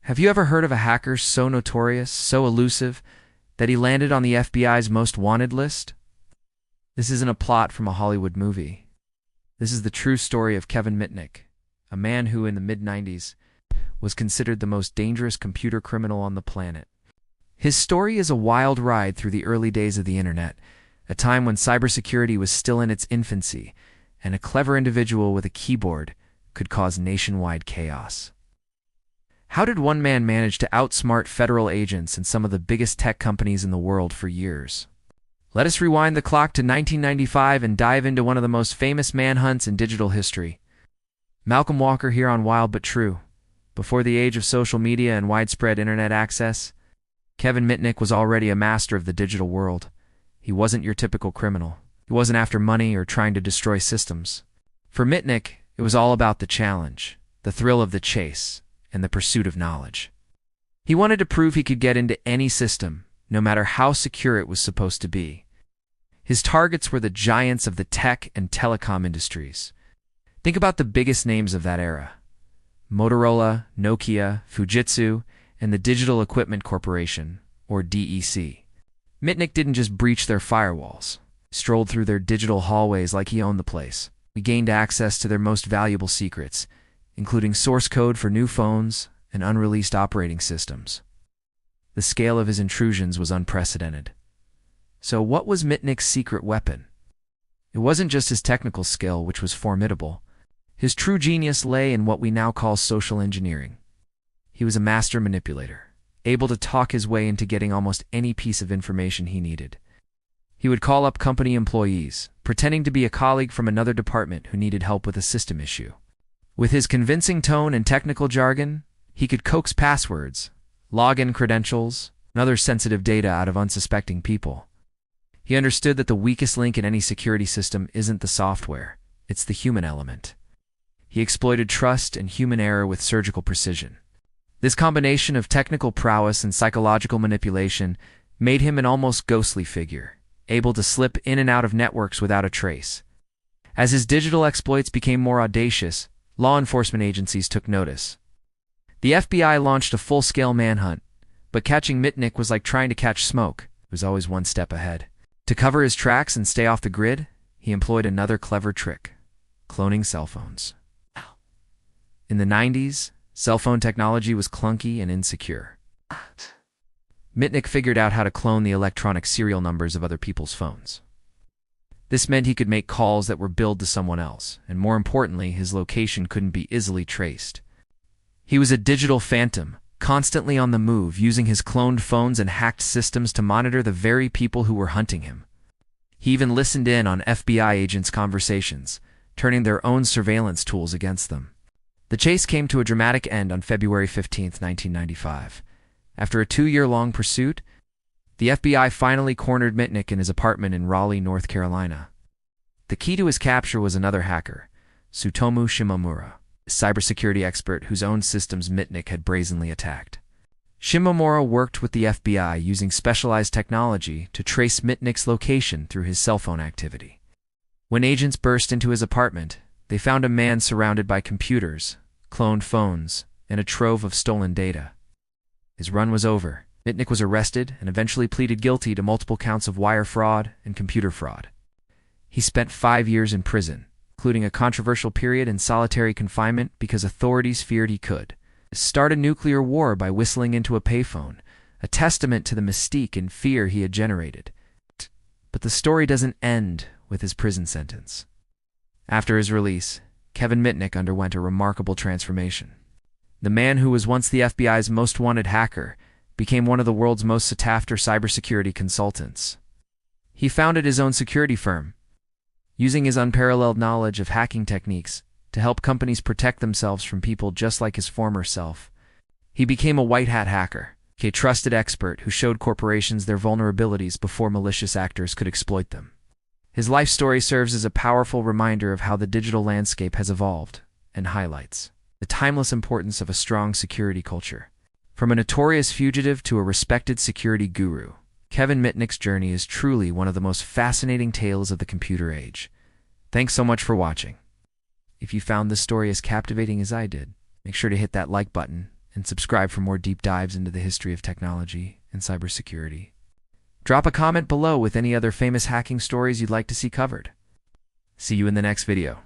Have you ever heard of a hacker so notorious, so elusive, that he landed on the FBI's most wanted list? This isn't a plot from a Hollywood movie. This is the true story of Kevin Mitnick, a man who, in the mid-90s, was considered the most dangerous computer criminal on the planet. His story is a wild ride through the early days of the internet, a time when cybersecurity was still in its infancy, and a clever individual with a keyboard could cause nationwide chaos. How did one man manage to outsmart federal agents and some of the biggest tech companies in the world for years? Let us rewind the clock to 1995 and dive into one of the most famous manhunts in digital history. Malcolm Walker here on Wild But True. Before the age of social media and widespread internet access, Kevin Mitnick was already a master of the digital world. He wasn't your typical criminal. He wasn't after money or trying to destroy systems. For Mitnick, it was all about the challenge, the thrill of the chase, and the pursuit of knowledge. He wanted to prove he could get into any system, no matter how secure it was supposed to be. His targets were the giants of the tech and telecom industries. Think about the biggest names of that era: Motorola, Nokia, Fujitsu, and the Digital Equipment Corporation, or DEC. Mitnick didn't just breach their firewalls, strolled through their digital hallways like he owned the place. He gained access to their most valuable secrets, including source code for new phones and unreleased operating systems. The scale of his intrusions was unprecedented. So what was Mitnick's secret weapon? It wasn't just his technical skill, which was formidable. His true genius lay in what we now call social engineering. He was a master manipulator, able to talk his way into getting almost any piece of information he needed. He would call up company employees, pretending to be a colleague from another department who needed help with a system issue. With his convincing tone and technical jargon, he could coax passwords, login credentials, and other sensitive data out of unsuspecting people. He understood that the weakest link in any security system isn't the software, it's the human element. He exploited trust and human error with surgical precision. This combination of technical prowess and psychological manipulation made him an almost ghostly figure, able to slip in and out of networks without a trace. As his digital exploits became more audacious, law enforcement agencies took notice. The FBI launched a full-scale manhunt, but catching Mitnick was like trying to catch smoke. He was always one step ahead. To cover his tracks and stay off the grid, he employed another clever trick: cloning cell phones. In the 90s, cell phone technology was clunky and insecure. Mitnick figured out how to clone the electronic serial numbers of other people's phones. This meant he could make calls that were billed to someone else, and more importantly, his location couldn't be easily traced. He was a digital phantom, constantly on the move, using his cloned phones and hacked systems to monitor the very people who were hunting him. He even listened in on FBI agents' conversations, turning their own surveillance tools against them. The chase came to a dramatic end on February 15, 1995. After a 2-year-long pursuit, the FBI finally cornered Mitnick in his apartment in Raleigh, North Carolina. The key to his capture was another hacker, Tsutomu Shimomura, a cybersecurity expert whose own systems Mitnick had brazenly attacked. Shimomura worked with the FBI using specialized technology to trace Mitnick's location through his cell phone activity. When agents burst into his apartment, they found a man surrounded by computers, cloned phones, and a trove of stolen data. His run was over. Mitnick was arrested and eventually pleaded guilty to multiple counts of wire fraud and computer fraud. He spent 5 years in prison, including a controversial period in solitary confinement because authorities feared he could start a nuclear war by whistling into a payphone, a testament to the mystique and fear he had generated. But the story doesn't end with his prison sentence. After his release, Kevin Mitnick underwent a remarkable transformation. The man who was once the FBI's most wanted hacker became one of the world's most sought-after cybersecurity consultants. He founded his own security firm, using his unparalleled knowledge of hacking techniques to help companies protect themselves from people just like his former self. He became a white-hat hacker, a trusted expert who showed corporations their vulnerabilities before malicious actors could exploit them. His life story serves as a powerful reminder of how the digital landscape has evolved and highlights the timeless importance of a strong security culture. From a notorious fugitive to a respected security guru, Kevin Mitnick's journey is truly one of the most fascinating tales of the computer age. Thanks so much for watching. If you found this story as captivating as I did, make sure to hit that like button and and subscribe for more deep dives into the history of technology and cybersecurity. Drop a comment below with any other famous hacking stories you'd like to see covered. See you in the next video.